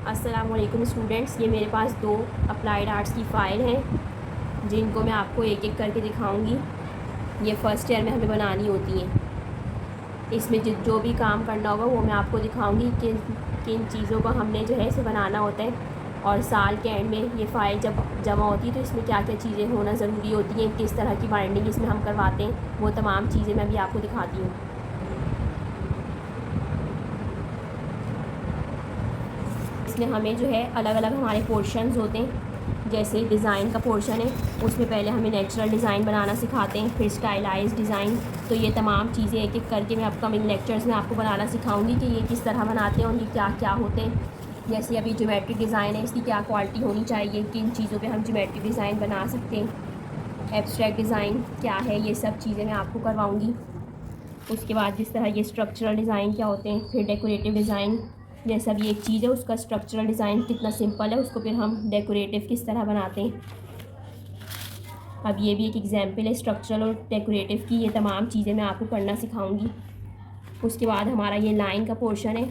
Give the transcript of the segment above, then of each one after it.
अस्सलाम वालेकुम स्टूडेंट्स, ये मेरे पास 2 अप्लाइड आर्ट्स की फ़ाइल हैं जिनको मैं आपको एक एक करके दिखाऊंगी। ये फ़र्स्ट ईयर में हमें बनानी होती हैं। इसमें जो भी काम करना होगा वो मैं आपको दिखाऊंगी किन किन चीज़ों को हमने जो है इसे बनाना होता है। और साल के एंड में ये फ़ाइल जब जमा होती है तो इसमें क्या क्या चीज़ें होना ज़रूरी होती हैं, किस तरह की बाइंडिंग इसमें हम करवाते हैं, वो तमाम चीज़ें मैं भी आपको दिखाती हूँ। इसमें हमें जो है अलग अलग हमारे पोर्शंस होते हैं। जैसे डिज़ाइन का पोर्शन है, उसमें पहले हमें नेचुरल डिज़ाइन बनाना सिखाते हैं, फिर स्टाइलाइज्ड डिज़ाइन। तो ये तमाम चीज़ें एक एक करके मैं अपकमिंग लेक्चर्स में आपको बनाना सिखाऊंगी कि ये किस तरह बनाते हैं और ये क्या क्या होते हैं। जैसे अभी ज्योमेट्रिक डिज़ाइन है, इसकी क्या क्वालिटी होनी चाहिए, किन चीज़ों पे हम ज्योमेट्रिक डिज़ाइन बना सकते हैं, एब्स्ट्रैक्ट डिज़ाइन क्या है, ये सब चीज़ें मैं आपको करवाऊँगी। उसके बाद जिस तरह ये स्ट्रक्चरल डिज़ाइन क्या होते हैं, फिर डेकोरेटिव डिज़ाइन। जैसा भी एक चीज़ है उसका स्ट्रक्चरल डिज़ाइन कितना सिंपल है, उसको फिर हम डेकोरेटिव किस तरह बनाते हैं। अब ये भी एक एग्जांपल है स्ट्रक्चरल और डेकोरेटिव की। ये तमाम चीज़ें मैं आपको करना सिखाऊंगी। उसके बाद हमारा ये लाइन का पोर्शन है,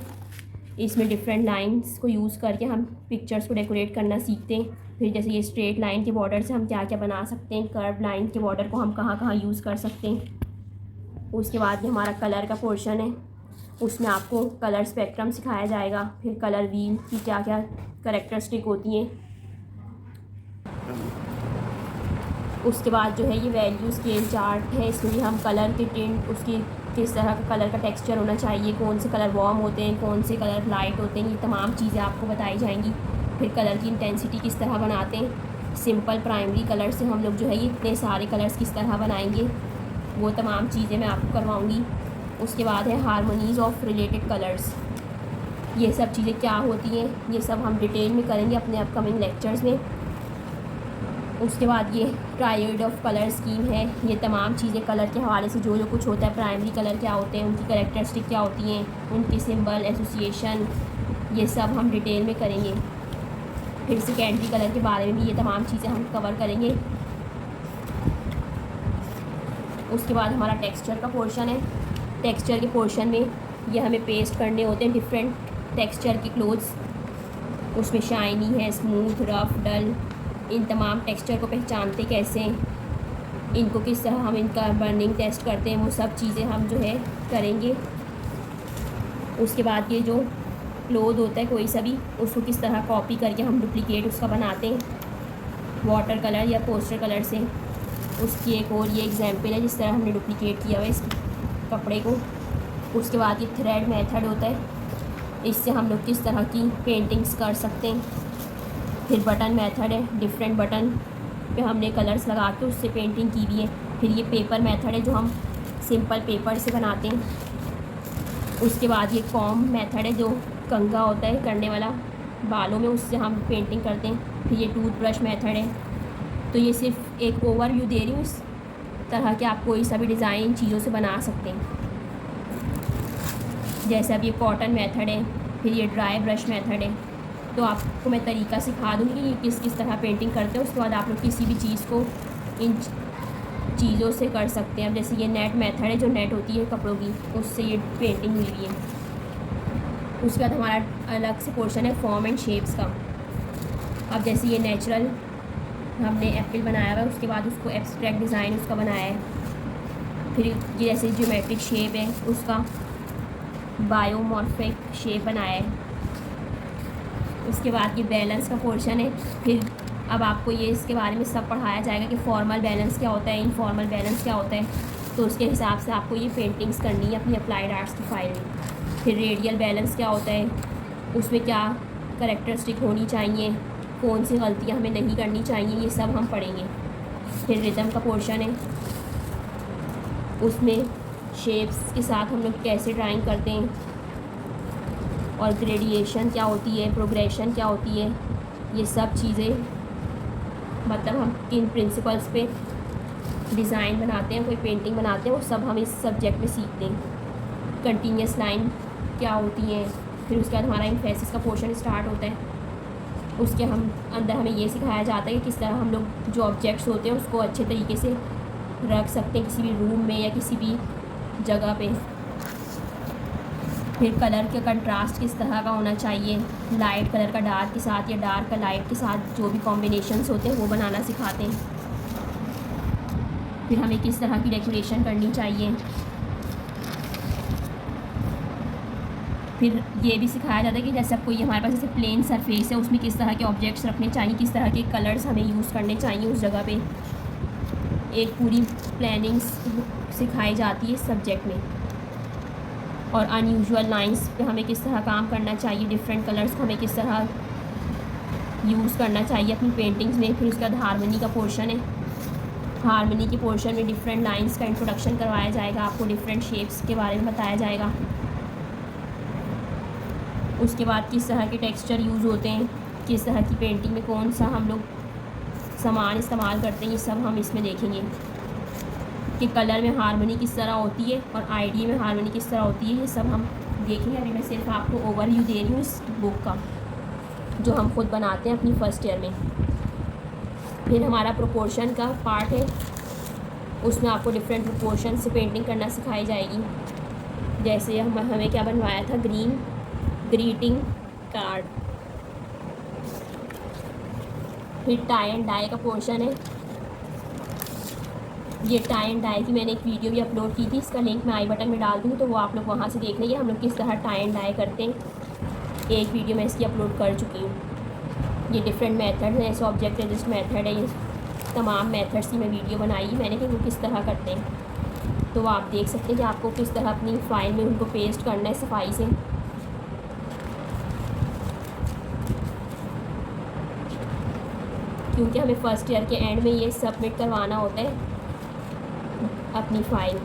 इसमें डिफरेंट लाइंस को यूज़ करके हम पिक्चर्स को डेकोरेट करना सीखते हैं। फिर जैसे ये स्ट्रेट लाइन के बॉर्डर से हम क्या क्या बना सकते हैं, कर्व लाइन के बॉर्डर को हम कहाँ कहाँ यूज़ कर सकते हैं। उसके बाद भी हमारा कलर का पोर्शन है, उसमें आपको कलर स्पेक्ट्रम सिखाया जाएगा, फिर कलर व्हील की क्या क्या करैक्टरिस्टिक होती हैं। उसके बाद जो है ये वैल्यू स्केल चार्ट है, इसमें भी हम कलर के टिंट, उसकी किस तरह का कलर का टेक्सचर होना चाहिए, कौन से कलर वार्म होते हैं, कौन से कलर लाइट होते हैं, ये तमाम चीज़ें आपको बताई जाएंगी। फिर कलर की इंटेंसिटी किस तरह बनाते हैं, सिंपल प्राइमरी कलर से हम लोग जो है ये इतने सारे कलर्स किस तरह बनाएंगे, वो तमाम चीज़ें मैं आपको करवाऊँगी। उसके बाद है हारमोनीज़ ऑफ रिलेटेड कलर्स। ये सब चीज़ें क्या होती हैं, ये सब हम डिटेल में करेंगे अपने अपकमिंग लेक्चर्स में। उसके बाद ये ट्रायड ऑफ कलर स्कीम है, ये तमाम चीज़ें कलर के हवाले से जो जो कुछ होता है, प्राइमरी कलर क्या होते हैं, उनकी करैक्टरिस्टिक क्या होती हैं, उनकी सिंबल एसोसिएशन, ये सब हम डिटेल में करेंगे। फिर सेकेंडरी कलर के बारे में भी ये तमाम चीज़ें हम कवर करेंगे। उसके बाद हमारा टेक्सचर का पोर्शन है। टेक्सचर के पोर्शन में ये हमें पेस्ट करने होते हैं डिफरेंट टेक्सचर के क्लोथ्स। उसमें शाइनी है, स्मूथ, रफ, डल, इन तमाम टेक्सचर को पहचानते कैसे, इनको किस तरह हम इनका बर्निंग टेस्ट करते हैं, वो सब चीज़ें हम जो है करेंगे। उसके बाद ये जो क्लोथ होता है कोई सा भी, उसको किस तरह कॉपी करके हम डुप्लीकेट उसका बनाते हैं वाटर कलर या पोस्टर कलर से। उसकी एक और ये एग्जांपल है जिस तरह हमने डुप्लीकेट किया हुआ है इस कपड़े को। उसके बाद ये थ्रेड मेथड होता है, इससे हम लोग किस तरह की पेंटिंग्स कर सकते हैं। फिर बटन मेथड है, डिफरेंट बटन पे हमने कलर्स लगा के उससे पेंटिंग की हुई है। फिर ये पेपर मेथड है जो हम सिंपल पेपर से बनाते हैं। उसके बाद ये कॉम मेथड है जो कंघा होता है करने वाला बालों में, उससे हम पेंटिंग करते हैं। फिर ये टूथ ब्रश मेथड है। तो ये सिर्फ एक ओवरव्यू दे रही हूँ, इस तरह के आप कोई सा भी डिज़ाइन चीज़ों से बना सकते हैं। जैसे अब ये कॉटन मेथड है, फिर ये ड्राई ब्रश मेथड है। तो आपको मैं तरीका सिखा दूँगी कि ये किस किस तरह पेंटिंग करते हैं। उसके बाद आप लोग किसी भी चीज़ को इन चीज़ों से कर सकते हैं। अब जैसे ये नेट मेथड है, जो नेट होती है कपड़ों की, उससे ये पेंटिंग हुई हुई है। उसके बाद हमारा अलग से पोर्शन है फॉर्म एंड शेप्स का। अब जैसे ये नेचुरल हमने एप्पल बनाया हुआ है, उसके बाद उसको एब्स्ट्रैक्ट डिज़ाइन उसका बनाया है। फिर ये जैसे ज्योमेट्रिक शेप है, उसका बायोमॉर्फिक शेप बनाया है। उसके बाद ये बैलेंस का पोर्शन है। फिर अब आपको ये इसके बारे में सब पढ़ाया जाएगा कि फॉर्मल बैलेंस क्या होता है, इनफॉर्मल बैलेंस क्या होता है। तो उसके हिसाब से आपको ये पेंटिंग्स करनी है अपनी अप्लाइड आर्ट्स की फाइल में। फिर रेडियल बैलेंस क्या होता है, उसमें क्या करैक्टरिस्टिक होनी चाहिए, कौन सी गलतियाँ हमें नहीं करनी चाहिए, ये सब हम पढ़ेंगे। फिर रिदम का पोर्शन है, उसमें शेप्स के साथ हम लोग कैसे ड्राइंग करते हैं, और ग्रेडिएशन क्या होती है, प्रोग्रेशन क्या होती है, ये सब चीज़ें, मतलब हम किन प्रिंसिपल्स पे डिज़ाइन बनाते हैं, कोई पेंटिंग बनाते हैं, वो सब हम इस सब्जेक्ट में सीखते हैं। कंटिन्यूस लाइन क्या होती हैं। फिर उसके बाद हमारा एम्फेसिस का पोर्शन स्टार्ट होता है। उसके अंदर हमें ये सिखाया जाता है कि किस तरह हम लोग जो ऑब्जेक्ट्स होते हैं उसको अच्छे तरीके से रख सकते हैं किसी भी रूम में या किसी भी जगह पे। फिर कलर के कंट्रास्ट किस तरह का होना चाहिए, लाइट कलर का डार्क के साथ या डार्क का लाइट के साथ जो भी कॉम्बिनेशंस होते हैं वो बनाना सिखाते हैं। फिर हमें किस तरह की डेकोरेशन करनी चाहिए। फिर ये भी सिखाया जाता है कि जैसे कोई हमारे पास जैसे प्लेन सरफेस है उसमें किस तरह के ऑब्जेक्ट्स रखने चाहिए, किस तरह के कलर्स हमें यूज़ करने चाहिए उस जगह पे। एक पूरी प्लानिंग सिखाई जाती है इस सब्जेक्ट में। और अनयूजुअल लाइंस पे हमें किस तरह काम करना चाहिए, डिफरेंट कलर्स को हमें किस तरह यूज़ करना चाहिए अपनी पेंटिंग्स में। फिर उसके बाद हारमनी का पोर्शन है। हारमनी के पोर्शन में डिफरेंट लाइंस का इंट्रोडक्शन करवाया जाएगा, आपको डिफरेंट शेप्स के बारे में बताया जाएगा। उसके बाद किस तरह के टेक्सचर यूज़ होते हैं, किस तरह की पेंटिंग में कौन सा हम लोग सामान इस्तेमाल करते हैं, ये सब हम इसमें देखेंगे कि कलर में हारमनी किस तरह होती है और आइडिया में हारमनी किस तरह होती है, ये सब हम देखेंगे। अभी मैं सिर्फ आपको ओवरव्यू दे रही हूँ इस बुक का जो हम खुद बनाते हैं अपनी फ़र्स्ट ईयर में। फिर हमारा प्रोपोर्शन का पार्ट है, उसमें आपको डिफरेंट प्रोपोर्शन से पेंटिंग करना सिखाई जाएगी। जैसे हमें क्या बनवाया था, ग्रीटिंग कार्ड। फिर टाई एंड डाई का पोर्शन है। ये टाई एंड डाई की मैंने एक वीडियो भी अपलोड की थी, इसका लिंक मैं आई बटन में डाल दूँगी, तो वो आप लोग वहाँ से देख लेंगे हम लोग किस तरह टाई एंड डाई करते हैं। एक वीडियो मैं इसकी अपलोड कर चुकी हूँ। ये डिफरेंट मेथड हैं, ऐसे ऑब्जेक्ट रजिस्ट मेथड है, ये तमाम मेथड्स की मैं वीडियो बनाई मैंने कि वो किस तरह करते हैं। तो वो आप देख सकते हैं कि आपको किस तरह अपनी फ़ाइल में उनको पेस्ट करना है सफाई से। क्योंकि हमें फ़र्स्ट ईयर के एंड में ये सबमिट करवाना होता है अपनी फ़ाइल,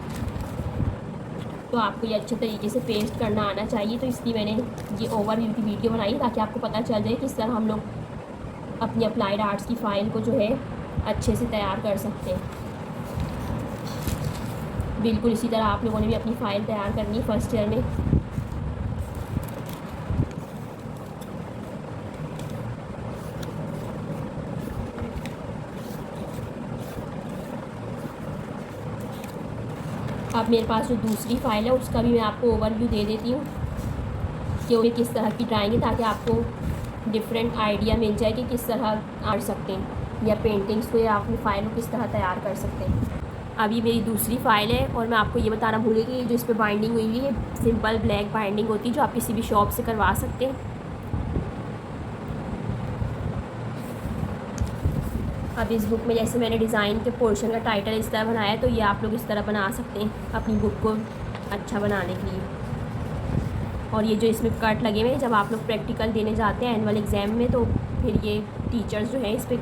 तो आपको ये अच्छे तरीके से पेस्ट करना आना चाहिए। तो इसलिए मैंने ये ओवरव्यू की वीडियो बनाई ताकि आपको पता चल जाए किस तरह हम लोग अपनी अप्लाइड आर्ट्स की फ़ाइल को जो है अच्छे से तैयार कर सकते हैं। बिल्कुल इसी तरह आप लोगों ने भी अपनी फ़ाइल तैयार करनी है फ़र्स्ट ईयर में। अब मेरे पास जो दूसरी फ़ाइल है उसका भी मैं आपको ओवरव्यू दे देती हूँ कि वो किस तरह की ड्राइंग है, ताकि आपको डिफरेंट आइडिया मिल जाए कि किस तरह कर सकते हैं या पेंटिंग्स को या अपनी फ़ाइल को किस तरह तैयार कर सकते हैं। अब ये मेरी दूसरी फ़ाइल है और मैं आपको ये बताना भूल गई कि जो इस पर बाइंडिंग हुई हुई है सिंपल ब्लैक बाइंडिंग होती है जो आप किसी भी शॉप से करवा सकते हैं। अब इस बुक में जैसे मैंने डिज़ाइन के पोर्शन का टाइटल इस तरह बनाया है, तो ये आप लोग इस तरह बना सकते हैं अपनी बुक को अच्छा बनाने के लिए। और ये जो इसमें कट लगे हुए हैं, जब आप लोग प्रैक्टिकल देने जाते हैं एनुअल एग्ज़ाम में, तो फिर ये टीचर्स जो है इस पर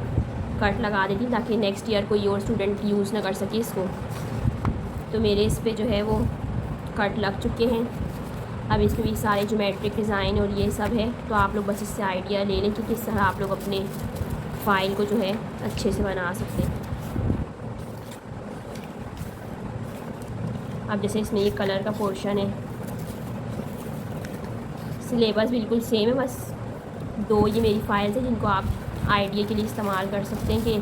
कट लगा देती हैं ताकि नेक्स्ट ईयर कोई और स्टूडेंट यूज़ ना कर सके इसको। तो मेरे इस पर जो है वो कट लग चुके हैं। अब इसमें भी सारे ज्योमेट्रिक डिज़ाइन और ये सब है, तो आप लोग बस इससे आइडिया ले लें कि किस तरह आप लोग अपने फ़ाइल को जो है अच्छे से बना सकते हैं। अब जैसे इसमें ये कलर का पोर्शन है, सिलेबस बिल्कुल सेम है, बस दो ये मेरी फ़ाइल्स हैं जिनको आप आइडिया के लिए इस्तेमाल कर सकते हैं कि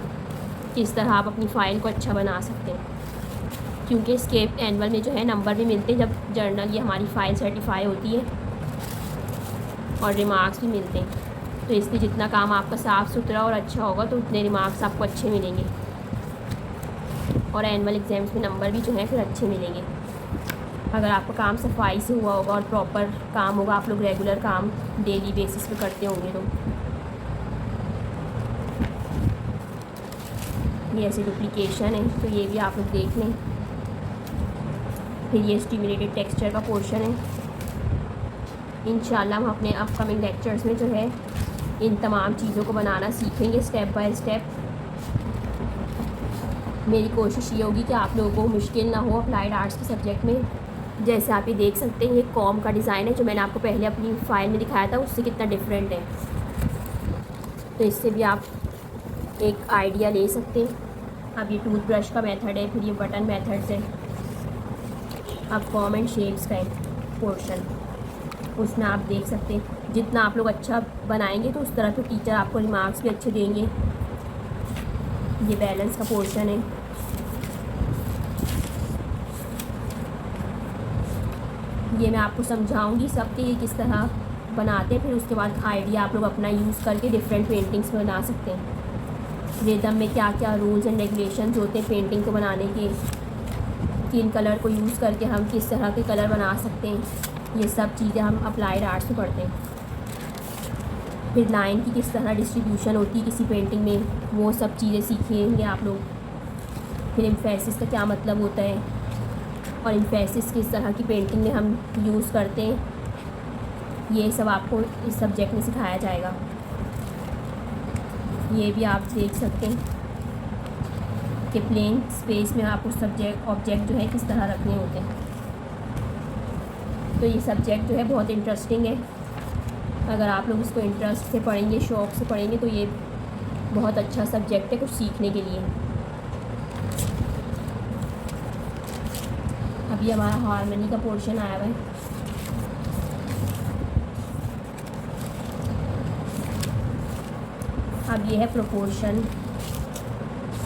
किस तरह आप अपनी फ़ाइल को अच्छा बना सकते हैं। क्योंकि इसके एनुअल में जो है नंबर भी मिलते हैं जब जर्नल ये हमारी फ़ाइल सर्टिफाई होती है, और रिमार्क्स भी मिलते हैं। तो इसलिए जितना काम आपका साफ़ सुथरा और अच्छा होगा तो उतने रिमार्क्स आपको अच्छे मिलेंगे, और एनुअल एग्ज़ाम्स में नंबर भी जो है फिर अच्छे मिलेंगे। अगर आपका काम सफाई से हुआ होगा और प्रॉपर काम होगा, आप लोग रेगुलर काम डेली बेसिस पे करते होंगे, तो ये ऐसे डुप्लिकेशन है तो ये भी आप लोग देख लें। फिर ये स्टिमुलेटेड टेक्सचर का पोर्शन है। इंशाल्लाह हम अपने अपकमिंग लेक्चर्स में जो है इन तमाम चीज़ों को बनाना सीखेंगे स्टेप बाय स्टेप। मेरी कोशिश ये होगी कि आप लोगों को मुश्किल ना हो अप्लाइड आर्ट्स के सब्जेक्ट में। जैसे आप ये देख सकते हैं, ये कॉम का डिज़ाइन है जो मैंने आपको पहले अपनी फ़ाइल में दिखाया था, उससे कितना डिफरेंट है। तो इससे भी आप एक आइडिया ले सकते हैं। अब ये टूथब्रश का मेथड है, फिर ये बटन मेथड्स है। अब फॉर्म एंड शेप्स का पोर्शन, उसमें आप देख सकते हैं जितना आप लोग अच्छा बनाएंगे तो उस तरह के टीचर आपको रिमार्क्स भी अच्छे देंगे। ये बैलेंस का पोर्शन है। ये मैं आपको समझाऊंगी सब कि ये किस तरह बनाते हैं, फिर उसके बाद आइडिया आप लोग अपना यूज़ करके डिफरेंट पेंटिंग्स बना सकते हैं। रिदम में क्या क्या रूल्स एंड रेगुलेशंस होते हैं पेंटिंग को बनाने के, किन कलर को यूज़ करके हम किस तरह के कलर बना सकते हैं, ये सब चीज़ें हम अप्लाइड आर्ट्स में पढ़ते हैं। फिर लाइन की किस तरह डिस्ट्रीब्यूशन होती है किसी पेंटिंग में, वो सब चीज़ें सीखेंगे आप लोग। फिर एम्फेसिस का क्या मतलब होता है और एम्फेसिस किस तरह की पेंटिंग में हम यूज़ करते हैं, ये सब आपको इस सब्जेक्ट में सिखाया जाएगा। ये भी आप देख सकते हैं कि प्लेन स्पेस में आपको सब्जेक्ट ऑब्जेक्ट जो है किस तरह रखने होते हैं। तो ये सब्जेक्ट जो है बहुत इंटरेस्टिंग है, अगर आप लोग इसको इंटरेस्ट से पढ़ेंगे, शौक़ से पढ़ेंगे, तो ये बहुत अच्छा सब्जेक्ट है कुछ सीखने के लिए। अभी हमारा हार्मनी का पोर्शन आया हुआ है। अब ये है प्रोपोर्शन।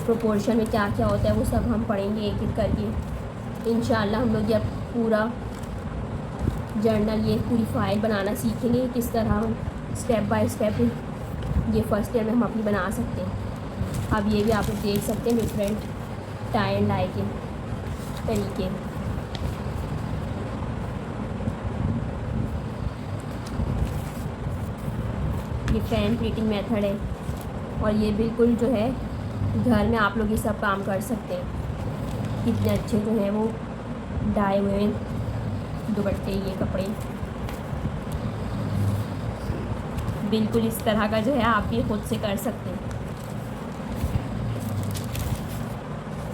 प्रोपोर्शन में क्या क्या होता है वो सब हम पढ़ेंगे एक एक करके इंशाल्लाह। हम लोग ये पूरा जर्नल, ये पूरी फ़ाइल बनाना सीखेंगे किस तरह हम स्टेप बाय स्टेप ये फर्स्ट ईयर में हम अपनी बना सकते हैं। अब ये भी आप लोग देख सकते हैं डिफरेंट टाई एंड डाई के तरीके। ये फैन प्लीटिंग मेथड है और ये बिल्कुल जो है घर में आप लोग ये सब काम कर सकते हैं। कितने अच्छे जो हैं वो डाए हुए दुपट्टे, ये कपड़े बिल्कुल इस तरह का जो है आप ये खुद से कर सकते हैं।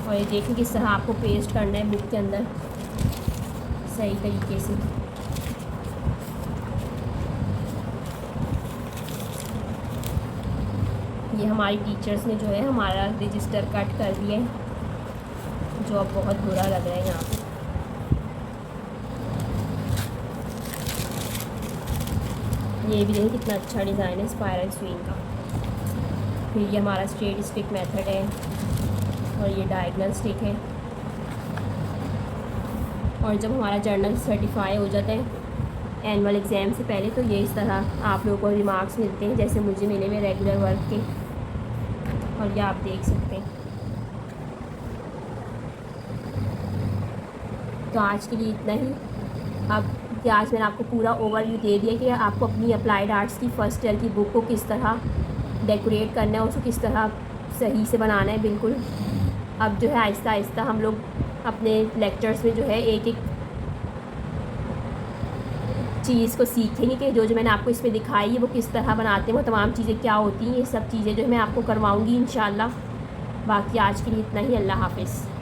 और ये देखिए किस तरह आपको पेस्ट करना है बुक के अंदर सही तरीके से। ये हमारी टीचर्स ने जो है हमारा रजिस्टर कट कर दिया है, जो अब बहुत बुरा लग रहा है यहाँ पे। ये भी देखिए कितना अच्छा डिज़ाइन है स्पाइरल स्विंग का। फिर ये हमारा स्ट्रेट स्टिक मेथड है और ये डायगोनल स्टिक है। और जब हमारा जर्नल सर्टिफाई हो जाता है एनुअल एग्ज़ाम से पहले, तो ये इस तरह आप लोगों को रिमार्क्स मिलते हैं जैसे मुझे मिले हुए रेगुलर वर्क के। और ये आप देख सकते हैं। तो आज के लिए इतना ही। अब आज मैंने आपको पूरा ओवरव्यू दे दिया कि आपको अपनी अप्लाइड आर्ट्स की फ़र्स्ट ईयर की बुक को किस तरह डेकोरेट करना है, उसको किस तरह सही से बनाना है बिल्कुल। अब जो है आहिस्ता आहिस्ता हम लोग अपने लेक्चर्स में जो है एक एक चीज़ को सीखेंगे कि जो मैंने आपको इसमें दिखाई है वो किस तरह बनाते हैं, वो तमाम चीज़ें क्या होती हैं, ये सब चीज़ें जो है मैं आपको करवाऊँगी इंशाल्लाह। बाकी आज के लिए इतना ही। अल्लाह हाफ़िज़।